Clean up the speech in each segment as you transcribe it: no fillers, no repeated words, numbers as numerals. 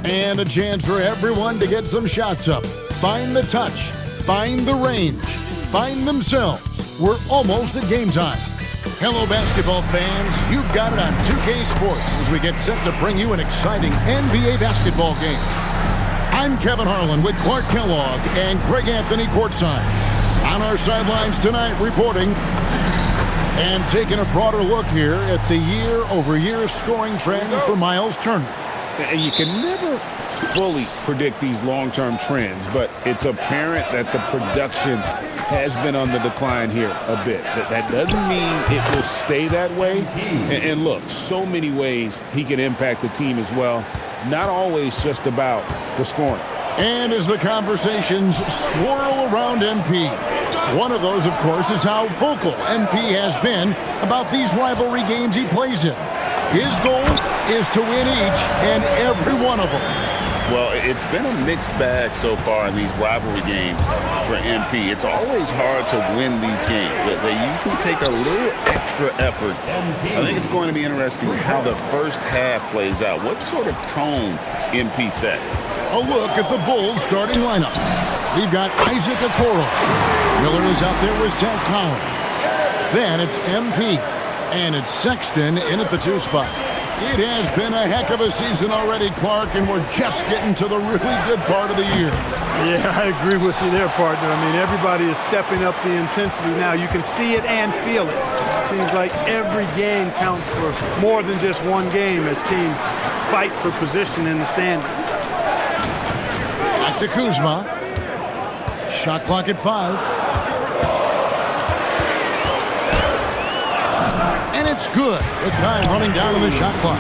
And a chance for everyone to get some shots up. Find the touch. Find the range. Find themselves. We're almost at game time. Hello, basketball fans. You've got it on 2K Sports as we get set to bring you an exciting NBA basketball game. I'm Kevin Harlan with Clark Kellogg and Greg Anthony courtside. On our sidelines tonight reporting and taking a broader look here at the year-over-year scoring trend for Myles Turner. And you can never fully predict these long-term trends, but it's apparent that the production has been on the decline here a bit. That doesn't mean it will stay that way. And look, so many ways he can impact the team as well. Not always just about the scoring. And as the conversations swirl around MP, one of those, of course, is how vocal MP has been about these rivalry games he plays in. His goal is to win each and every one of them. Well, it's been a mixed bag so far in these rivalry games for MP. It's always hard to win these games. They usually take a little extra effort. I think it's going to be interesting how the first half plays out. What sort of tone MP sets? A look at the Bulls starting lineup. We've got Isaac Okoro. Miller is out there with Zach Collins. Then it's MP. And it's Sexton in at the 2 spot. It has been a heck of a season already, Clark, and we're just getting to the really good part of the year. Yeah, I agree with you there, partner. I mean, everybody is stepping up the intensity now. You can see it and feel it. It seems like every game counts for more than just one game as teams fight for position in the standing. Back to Kuzma. Shot clock at 5. And it's good with time running down on the shot clock.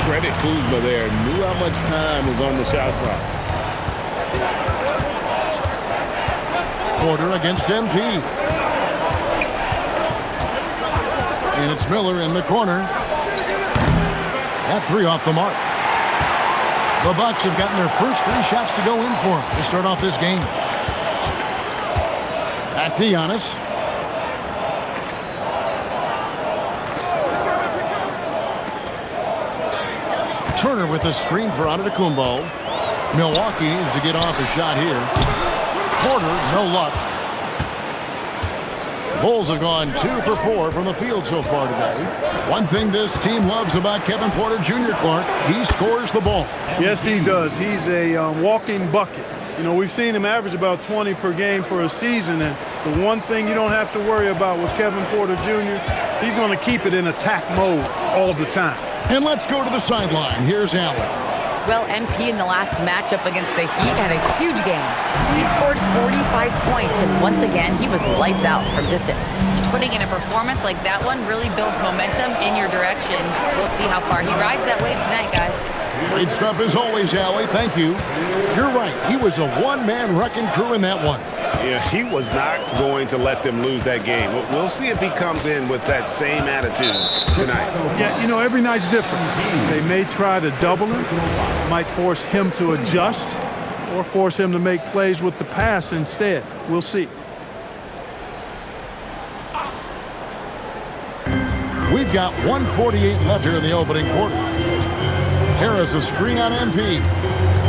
Credit Kuzma there. Knew how much time was on the shot clock. Porter against MP. And it's Miller in the corner. That 3 off the mark. The Bucks have gotten their first 3 shots to go in for them to start off this game. Back to Giannis. Turner with a screen for Antetokounmpo. Milwaukee is to get off a shot here. Porter, no luck. Bulls have gone 2 for 4 from the field so far today. One thing this team loves about Kevin Porter Jr., Clark, he scores the ball. Yes, he does. He's a walking bucket. You know, we've seen him average about 20 per game for a season, and the one thing you don't have to worry about with Kevin Porter Jr., he's going to keep it in attack mode all the time. And let's go to the sideline. Here's Allen. Well, MP in the last matchup against the Heat had a huge game. He scored 45 points, and once again, he was lights out from distance. Putting in a performance like that one really builds momentum in your direction. We'll see how far he rides that wave tonight, guys. Great stuff as always, Allie. Thank you. You're right. He was a one-man wrecking crew in that one. Yeah, he was not going to let them lose that game. We'll see if he comes in with that same attitude tonight. Yeah, you know, every night's different. They may try to double him, might force him to adjust, or force him to make plays with the pass instead. We'll see. We've got 1:48 left here in the opening quarter. Harris a screen on MP.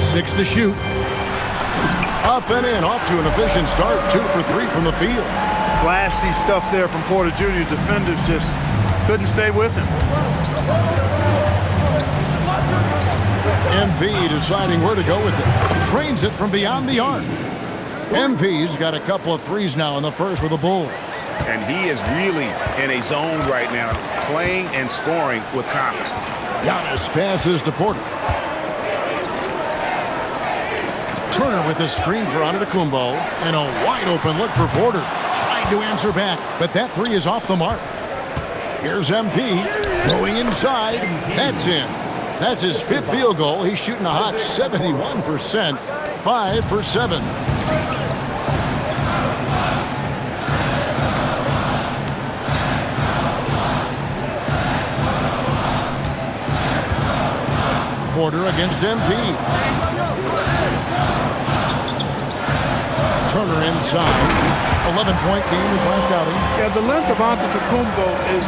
6 to shoot. Up and in, off to an efficient start. 2 for 3 from the field. Flashy stuff there from Porter Jr. Defenders just couldn't stay with him. MP deciding where to go with it. Trains it from beyond the arc. MP's got a couple of threes now in the first for the Bulls. And he is really in a zone right now, playing and scoring with confidence. Giannis passes to Porter. Turner with a screen for Antetokounmpo, and a wide open look for Porter. Trying to answer back, but that 3 is off the mark. Here's MP going inside. That's in. That's his 5th field goal. He's shooting a hot 71%. 5 for 7. Porter against MP. Turner inside. 11-point game his last outing. Yeah, the length of Antetokounmpo is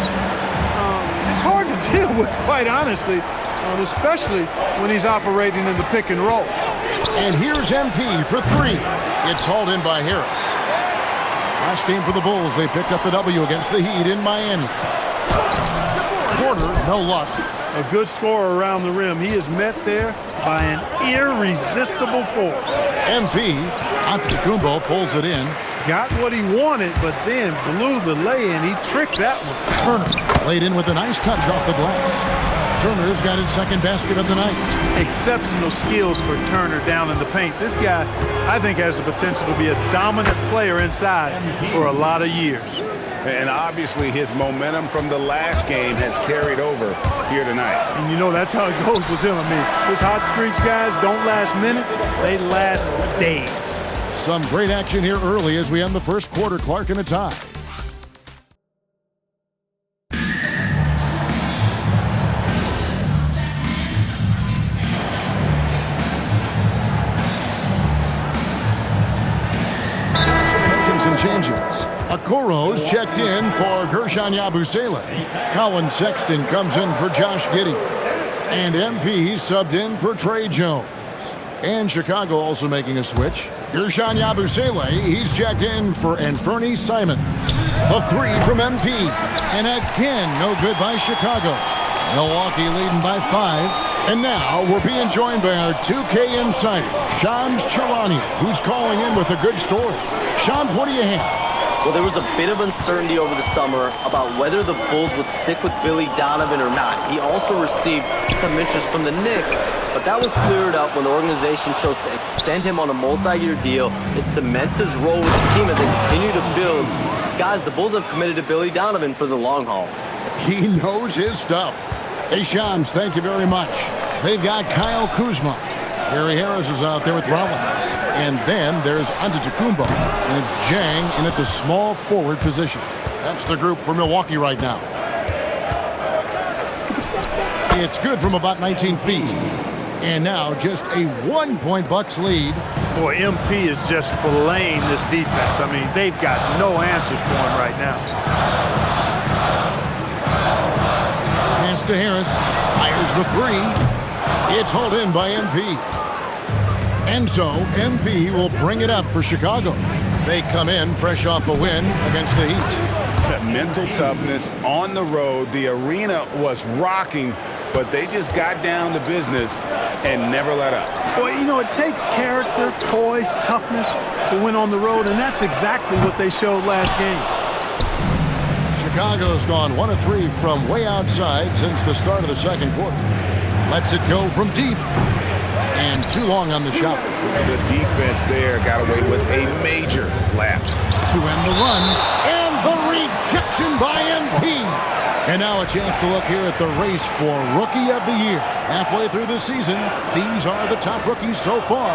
it's hard to deal with, quite honestly. and especially when he's operating in the pick and roll. And here's MP for three. It's hauled in by Harris. Last game for the Bulls, they picked up the W against the Heat in Miami. Porter, no luck. A good scorer around the rim. He is met there by an irresistible force. MP, Antetokounmpo pulls it in. Got what he wanted, but then blew the lay-in. He tricked that one. Turner laid in with a nice touch off the glass. Turner's got his second basket of the night. Exceptional skills for Turner down in the paint. This guy, I think, has the potential to be a dominant player inside for a lot of years. And obviously his momentum from the last game has carried over here tonight. And you know that's how it goes with him. I mean, his hot streaks, guys, don't last minutes. They last days. Some great action here early as we end the first quarter. Clark in a tie. Some changes. Okoro's checked in for Gershon Yabusele. Colin Sexton comes in for Josh Giddey. And MP subbed in for Trey Jones. And Chicago also making a switch. Gershon Yabusele, he's checked in for Anfernee Simon. A three from MP. And again, no good by Chicago. Milwaukee leading by 5. And now we're being joined by our 2K insider, Shams Charania, who's calling in with a good story. Shams, what do you have? Well, there was a bit of uncertainty over the summer about whether the Bulls would stick with Billy Donovan or not. He also received some interest from the Knicks, but that was cleared up when the organization chose to extend him on a multi-year deal. It cements his role with the team as they continue to build. Guys, the Bulls have committed to Billy Donovan for the long haul. He knows his stuff. Hey, Shams, thank you very much. They've got Kyle Kuzma. Gary Harris is out there with Rollins. And then there's Antetokounmpo. And it's Jang in at the small forward position. That's the group for Milwaukee right now. It's good from about 19 feet. And now just a 1-point Bucks lead. Boy, MP is just filleting this defense. I mean, they've got no answers for him right now. Pass to Harris. Fires the three. It's hauled in by MP. And so, MP will bring it up for Chicago. They come in fresh off a win against the Heat. Mental toughness on the road. The arena was rocking, but they just got down to business and never let up. Well, you know, it takes character, poise, toughness to win on the road, and that's exactly what they showed last game. Chicago's gone 1 of 3 from way outside since the start of the second quarter. Lets it go from deep. And too long on the shot. The defense there got away with a major lapse. To end the run. And the rejection by MP. And now a chance to look here at the race for Rookie of the Year. Halfway through the season, these are the top rookies so far.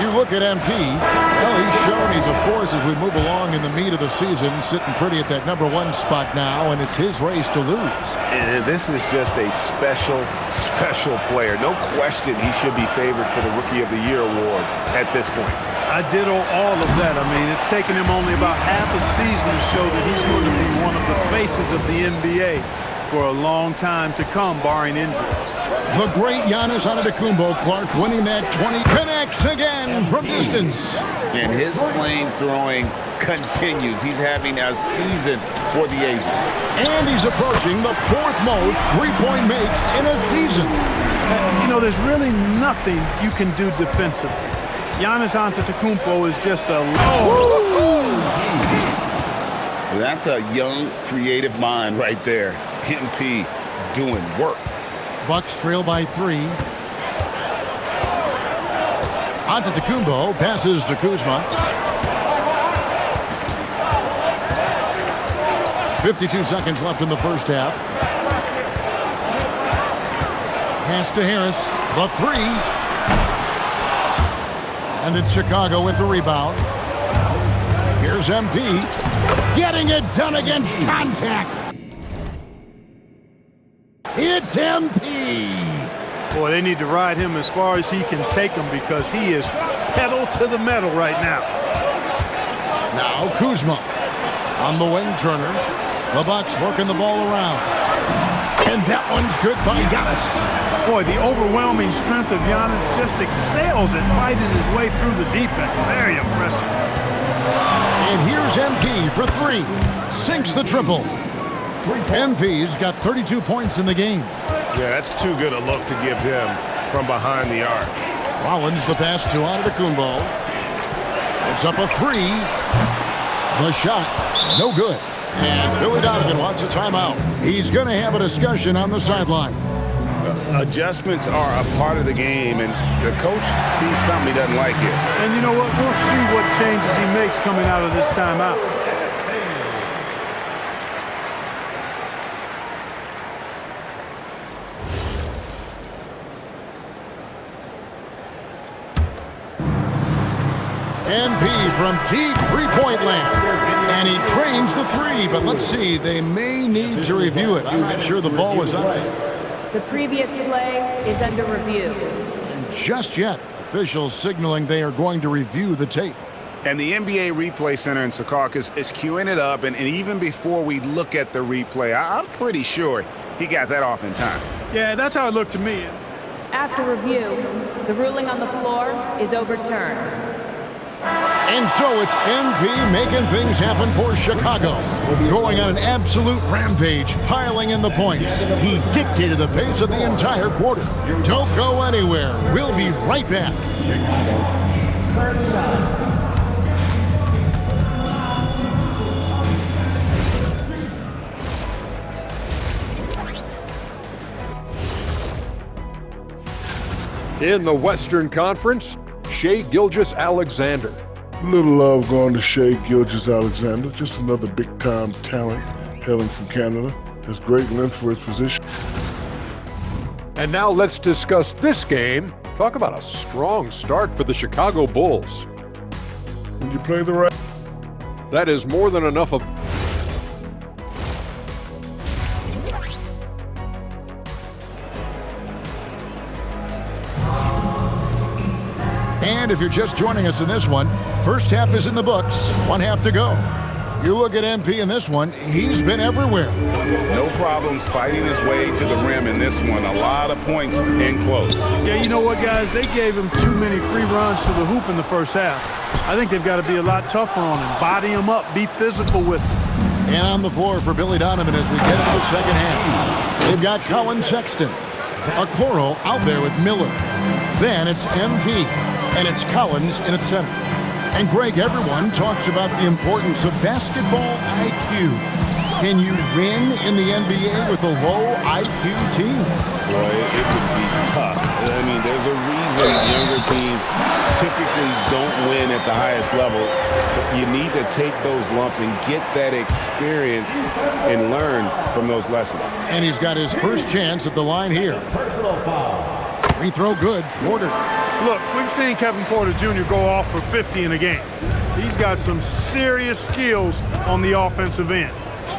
You look at MP. Well, he's shown he's a force as we move along in the meat of the season, sitting pretty at that #1 spot now, and it's his race to lose. And this is just a special player. No question he should be favored for the Rookie of the Year award at this point. I ditto all of that. I mean, it's taken him only about half a season to show that he's going to be one of the faces of the NBA for a long time to come, barring injury. The great Giannis Antetokounmpo, Clark, winning that 20. Connects again from distance. And his flame throwing continues. He's having a season for the ages. And he's approaching the 4th most three-point makes in a season. You know, there's really nothing you can do defensively. Giannis Antetokounmpo is just a That's a young, creative mind right there. MP doing work. Bucks trail by 3. Antetokounmpo passes to Kuzma. 52 seconds left in the first half. Pass to Harris. The 3. And it's Chicago with the rebound. Here's MP. Getting it done against contact. It's MP. Boy, they need to ride him as far as he can take him because he is pedal to the metal right now. Now Kuzma on the wing. Turner. The Bucks working the ball around. And that one's good by Giannis. Boy, the overwhelming strength of Giannis just excels at fighting his way through the defense. Very impressive. And here's MP for three. Sinks the triple. MP's got 32 points in the game. Yeah, that's too good a look to give him from behind the arc. Rollins the pass to Antetokounmpo. It's up a three. The shot, no good. And Billy Donovan wants a timeout. He's going to have a discussion on the sideline. Adjustments are a part of the game, and the coach sees something he doesn't like here. And you know what? We'll see what changes he makes coming out of this timeout. MP from deep three-point land. And he trains the three, but let's see, they may need to review it. I'm not sure the ball was on it. The previous play is under review. And just yet, officials signaling they are going to review the tape. And the NBA Replay Center in Secaucus is queuing it up, and even before we look at the replay, I'm pretty sure he got that off in time. Yeah, that's how it looked to me. After review, the ruling on the floor is overturned. And so it's MP making things happen for Chicago. Going on an absolute rampage, piling in the points. He dictated the pace of the entire quarter. Don't go anywhere. We'll be right back. In the Western Conference, Shai Gilgeous-Alexander. Little love going to Shai Gilgeous-Alexander, just another big-time talent hailing from Canada. Has great length for his position. And now let's discuss this game. Talk about a strong start for the Chicago Bulls. When you play the right... That is more than enough of... And if you're just joining us in this one, first half is in the books, one half to go. You look at MP in this one, he's been everywhere. No problems fighting his way to the rim in this one. A lot of points in close. Yeah, you know what, guys? They gave him too many free runs to the hoop in the first half. I think they've got to be a lot tougher on him. Body him up, be physical with him. And on the floor for Billy Donovan as we get into the second half. They've got Colin Sexton. Okoro out there with Miller. Then it's MP. And it's Collins in its center. And Greg, everyone talks about the importance of basketball IQ. Can you win in the NBA with a low IQ team? Boy, it would be tough. I mean, there's a reason younger teams typically don't win at the highest level. You need to take those lumps and get that experience and learn from those lessons. And he's got his first chance at the line here. Personal foul. Free throw good. Porter. Look, we've seen Kevin Porter Jr. go off for 50 in a game. He's got some serious skills on the offensive end.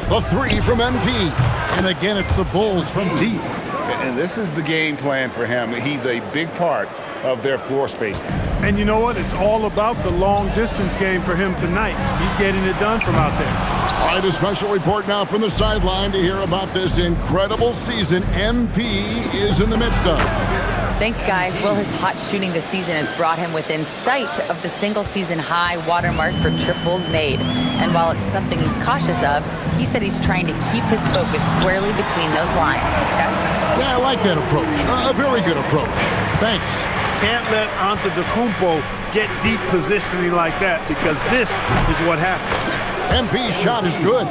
The three from MP. And again, it's the Bulls from deep. And this is the game plan for him. He's a big part of their floor spacing. And you know what? It's all about the long distance game for him tonight. He's getting it done from out there. All right, a special report now from the sideline to hear about this incredible season MP is in the midst of. Thanks, guys. Well, his hot shooting this season has brought him within sight of the single-season high watermark for triples made. And while it's something he's cautious of, he said he's trying to keep his focus squarely between those lines. Yes? Yeah, I like that approach. A very good approach. Thanks. Can't let Antetokounmpo get deep positioning like that because this is what happens. MP's shot is good.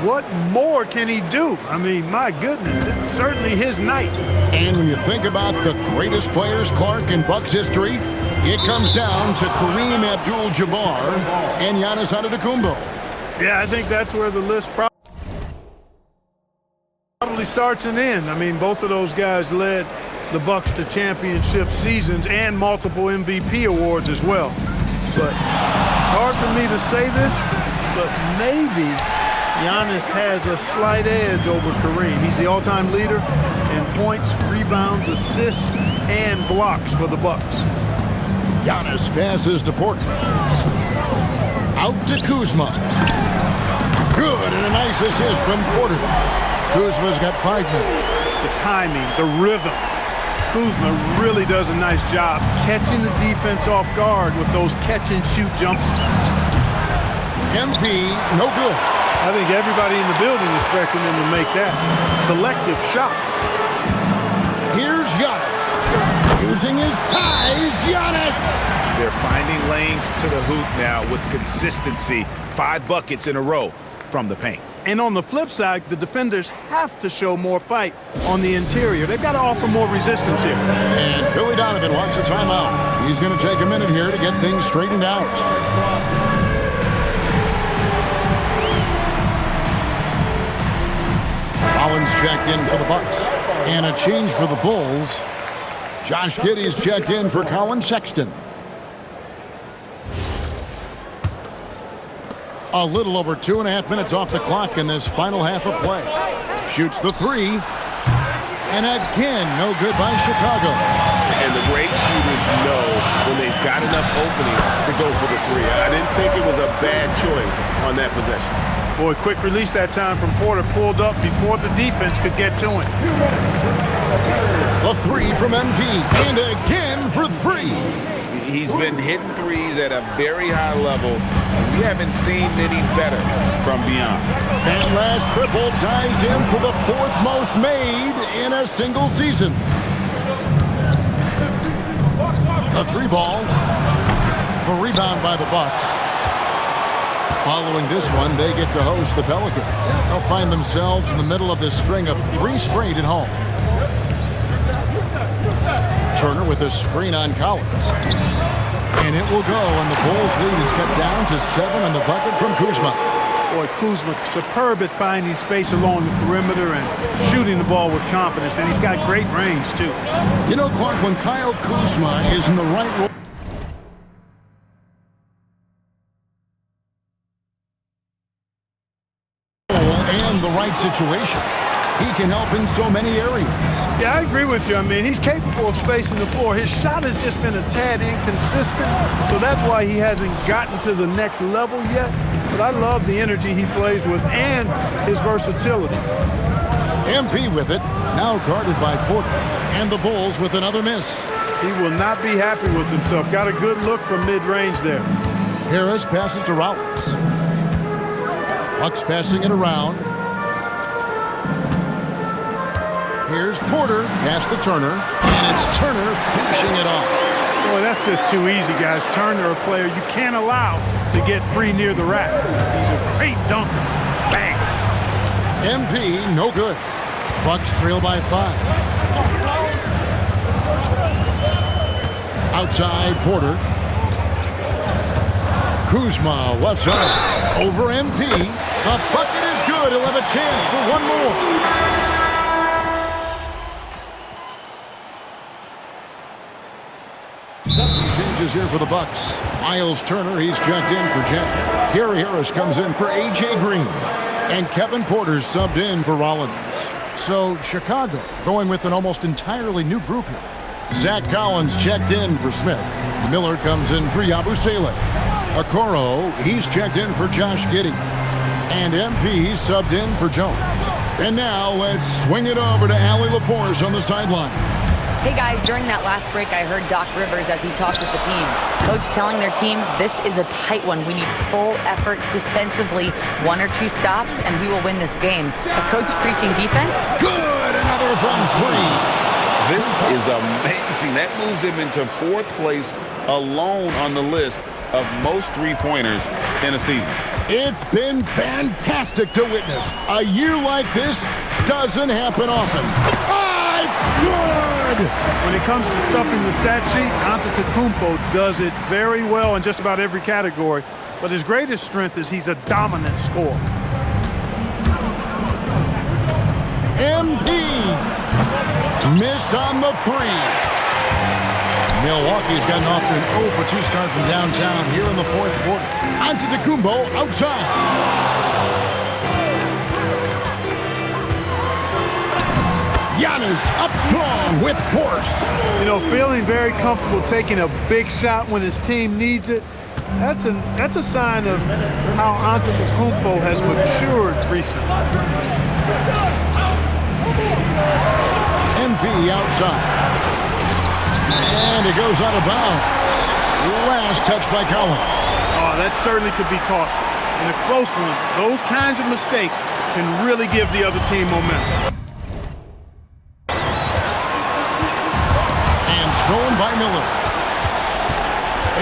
What more can he do? I mean, my goodness, it's certainly his night. And when you think about the greatest players, Clark, in Bucks history, it comes down to Kareem Abdul-Jabbar and Giannis Antetokounmpo. Yeah, I think that's where the list probably starts and ends. I mean, both of those guys led the Bucks to championship seasons and multiple MVP awards as well. But it's hard for me to say this, but maybe Giannis has a slight edge over Kareem. He's the all-time leader in points, rebounds, assists, and blocks for the Bucks. Giannis passes to Porter. Out to Kuzma. Good, and a nice assist from Porter. Kuzma's got 5 minutes. The timing, the rhythm. Kuzma really does a nice job catching the defense off guard with those catch-and-shoot jumpers. MP, no good. I think everybody in the building expecting him to make that collective shot. Here's Giannis. Using his size, Giannis. They're finding lanes to the hoop now with consistency. 5 buckets in a row from the paint. And on the flip side, the defenders have to show more fight on the interior. They've got to offer more resistance here. And Billy Donovan wants a timeout. He's going to take a minute here to get things straightened out. Collins checked in for the Bucks. And a change for the Bulls. Josh Giddey's checked in for Colin Sexton. A little over 2.5 minutes off the clock in this final half of play. Shoots the 3. And again, no good by Chicago. And the great shooters know when they've got enough opening to go for the 3. I didn't think it was a bad choice on that possession. Boy, quick release that time from Porter, pulled up before the defense could get to him. A 3 from MP, and again for 3. He's been hitting threes at a very high level. We haven't seen any better from beyond. That last triple ties him for the 4th most made in a single season. A 3 ball. A rebound by the Bucks. Following this one, they get to host the Pelicans. They'll find themselves in the middle of this string of 3 straight at home. Turner with a screen on Collins. And it will go, and the Bulls' lead is cut down to 7 on the bucket from Kuzma. Boy, Kuzma, superb at finding space along the perimeter and shooting the ball with confidence, and he's got great range, too. You know, Clark, when Kyle Kuzma is in the right role, and the right situation, he can help in so many areas. Yeah, I agree with you. I mean, he's capable of spacing the floor. His shot has just been a tad inconsistent, so that's why he hasn't gotten to the next level yet. But I love the energy he plays with and his versatility. MP with it, now guarded by Porter. And the Bulls with another miss. He will not be happy with himself. Got a good look from mid-range there. Harris passes to Rollins. Bucks passing it around. Here's Porter, pass to Turner, and it's Turner finishing it off. Boy, that's just too easy, guys. Turner, a player you can't allow to get free near the rack. He's a great dunker. Bang! MP, no good. Bucks trail by 5. Outside, Porter. Kuzma, left side. Over MP. The bucket is good. He'll have a chance for one more. Changes here for the Bucks. Miles Turner, he's checked in for Jeff. Gary Harris comes in for A.J. Green. And Kevin Porter's subbed in for Rollins. So Chicago going with an almost entirely new group here. Zach Collins checked in for Smith. Miller comes in for Yabusele. Okoro, he's checked in for Josh Giddey. And MP subbed in for Jones. And now let's swing it over to Allie LaForce on the sideline. Hey guys, during that last break, I heard Doc Rivers as he talked with the team. Coach telling their team, this is a tight one. We need full effort defensively, 1 or 2 stops, and we will win this game. A coach preaching defense? Good, another from 3. This is amazing. That moves him into 4th place alone on the list of most 3-pointers in a season. It's been fantastic to witness. A year like this doesn't happen often. Oh, it's good! When it comes to stuffing the stat sheet, Antetokounmpo does it very well in just about every category. But his greatest strength is he's a dominant scorer. MP missed on the 3. Milwaukee's gotten off to an 0 for 2 start from downtown here in the 4th quarter. Antetokounmpo outside. Giannis up strong with force. You know, feeling very comfortable taking a big shot when his team needs it. That's a sign of how Antetokounmpo has matured recently. MP outside. And it goes out of bounds. Last touch by Collins. Oh, that certainly could be costly. In a close one, those kinds of mistakes can really give the other team momentum. And stolen by Miller.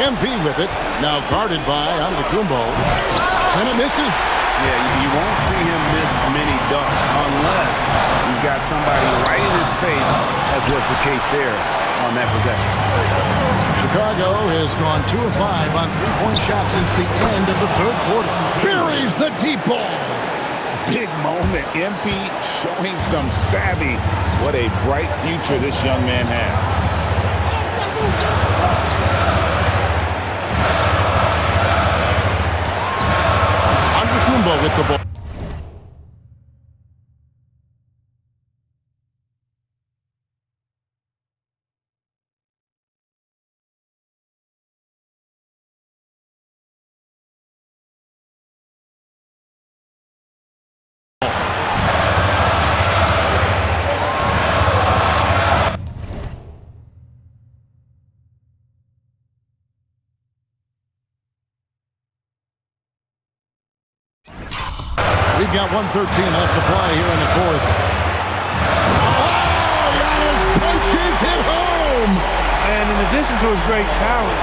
MP with it. Now guarded by Antetokounmpo. And it misses. Yeah, you won't see him miss many dunks unless you've got somebody right in his face, as was the case there on that possession. Chicago has gone 2 of 5 on three-point shots since the end of the third quarter. Buries the deep ball. Big moment. MP showing some savvy. What a bright future this young man has. Antetokounmpo with the ball. We've got 1:13 left to play here in the fourth. Oh, Giannis punches it home! And in addition to his great talent,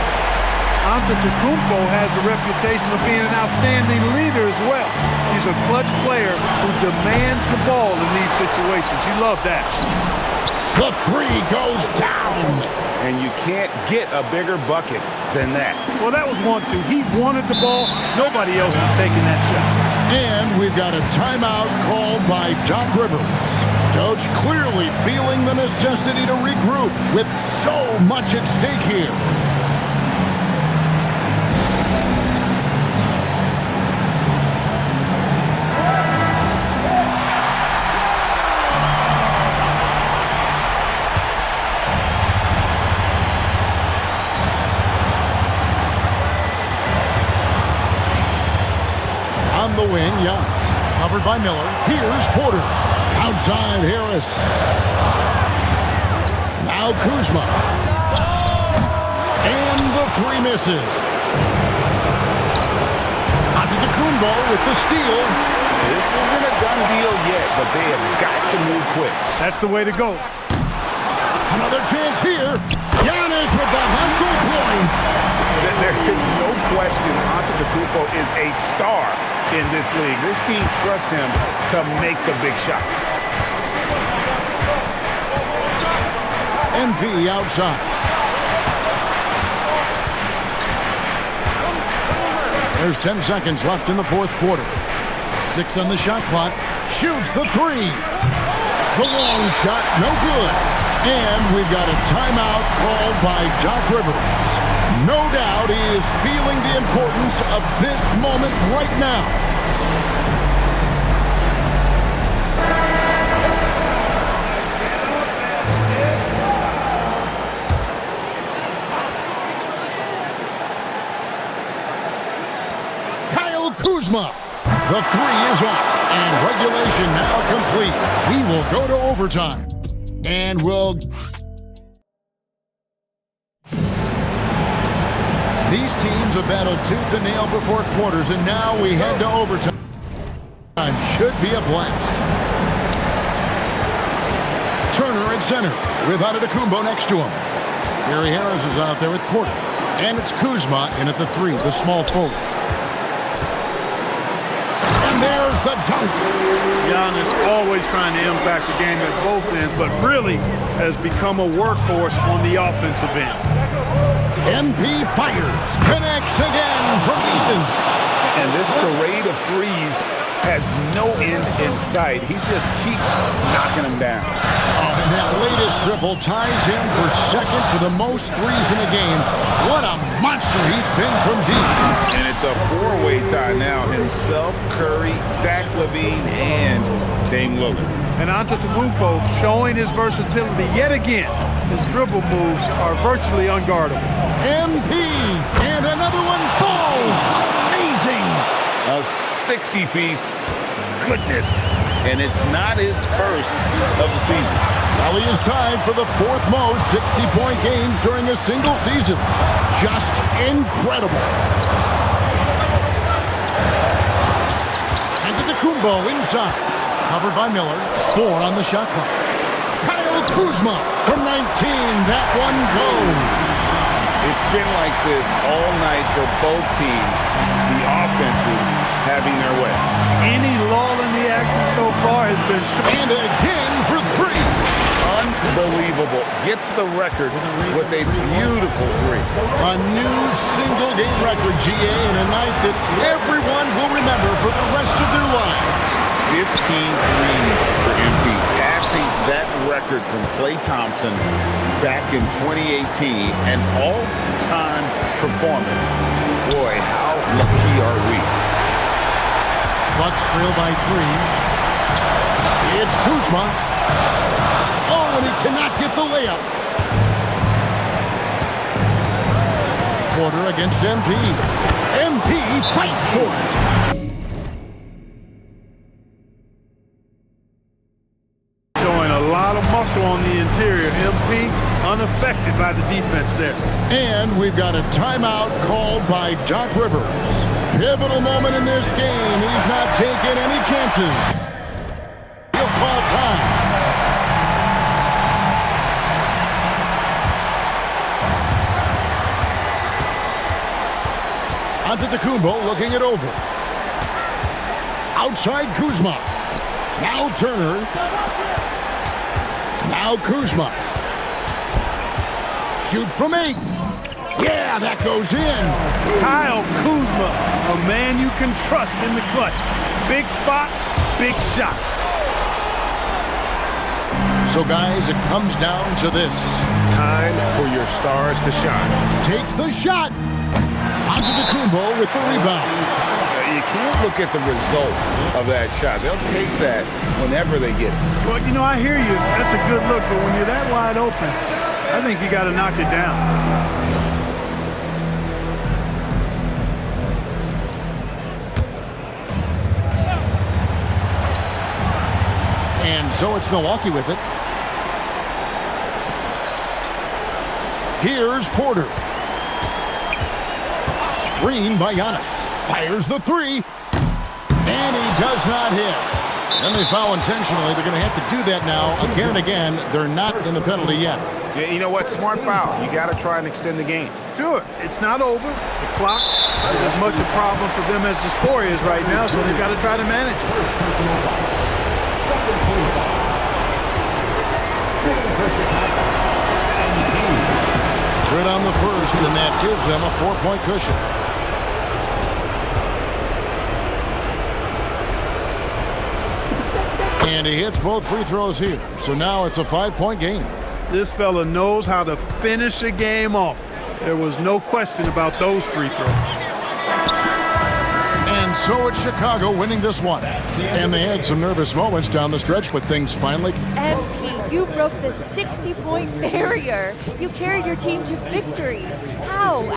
Antetokounmpo has the reputation of being an outstanding leader as well. He's a clutch player who demands the ball in these situations. You love that. The three goes down. And you can't get a bigger bucket than that. Well, that was 1-2. He wanted the ball. Nobody else was taking that shot. And we've got a timeout called by Doc Rivers. Coach clearly feeling the necessity to regroup with so much at stake here. On the wing, Giannis. Covered by Miller. Here's Porter. Outside Harris. Now Kuzma. And the three misses. Antetokounmpo with the steal. This isn't a done deal yet, but they have got to move quick. That's the way to go. Another chance here. Giannis with the hustle points. There is no question Antetokounmpo is a star in this league. This team trusts him to make the big shot. MP outside. There's 10 seconds left in the fourth quarter. 6 on the shot clock. Shoots the three. The long shot, no good. And we've got a timeout called by Doc Rivers. No doubt he is feeling the importance of this moment right now. Kyle Kuzma. The three is off, and regulation now complete. We will go to overtime. And we'll... These teams have battled tooth and nail for 4 quarters, and now we head to overtime. Should be a blast. Turner at center with Antetokounmpo next to him. Gary Harris is out there with Porter. And it's Kuzma in at the three, the small forward. And there's the dunk. Giannis always trying to impact the game at both ends, but really has become a workhorse on the offensive end. MP fires, connects again from distance. And this parade of threes has no end in sight. He just keeps knocking them down. Oh, and that latest triple ties him for second for the most threes in a game. What a monster he's been from deep. And it's a four-way tie now. Himself, Curry, Zach LaVine, and Dame Lillard. And Antetokounmpo showing his versatility yet again. His dribble moves are virtually unguardable. MP, and another one falls. Amazing. A 60-piece. Goodness. and it's not his first of the season. Well, he is tied for the fourth most 60-point games during a single season. Just incredible. Antetokounmpo inside. Covered by Miller. 4 on the shot clock. Kyle Kuzma from 19. That one goes. It's been like this all night for both teams. The offenses having their way. Any lull in the action so far has been short. And again for 3. Unbelievable. Gets the record with a beautiful 3. A new single-game record, GA, in a night that everyone will remember for the rest of their lives. 15 threes for MP, passing that record from Klay Thompson back in 2018, an all-time performance. Boy, how lucky are we? Bucks trail by 3. It's Kuzma. Oh, and he cannot get the layup. Porter against MP. MP fights for it. Showing a lot of muscle on the interior. MP unaffected by the defense there. And we've got a timeout called by Doc Rivers. Pivotal moment in this game. He's not taking any chances. He'll call time. Antetokounmpo looking it over. Outside Kuzma. Now Turner. Now Kuzma. Shoot from 8. Yeah, that goes in. Kyle Kuzma, a man you can trust in the clutch. Big spots, big shots. So, guys, it comes down to this. Time for your stars to shine. Takes the shot. Antetokounmpo with the rebound. You can't look at the result of that shot. They'll take that whenever they get it. Well, you know, I hear you. That's a good look, but when you're that wide open, I think you got to knock it down. And so it's Milwaukee with it. Here's Porter. Screen by Giannis. Fires the 3. And he does not hit. And they foul intentionally. They're going to have to do that now again and again. They're not in the penalty yet. Yeah, you know what? Smart foul. You got to try and extend the game. Sure, it's not over. The clock is as much a problem for them as the score is right now, so they've got to try to manage it. Good on the first, and that gives them a 4-point cushion. And he hits both free throws here. So now it's a 5-point game. This fella knows how to finish a game off. There was no question about those free throws. And so it's Chicago winning this one. And they had some nervous moments down the stretch, but things finally... MP, you broke the 60-point barrier. You carried your team to victory. How?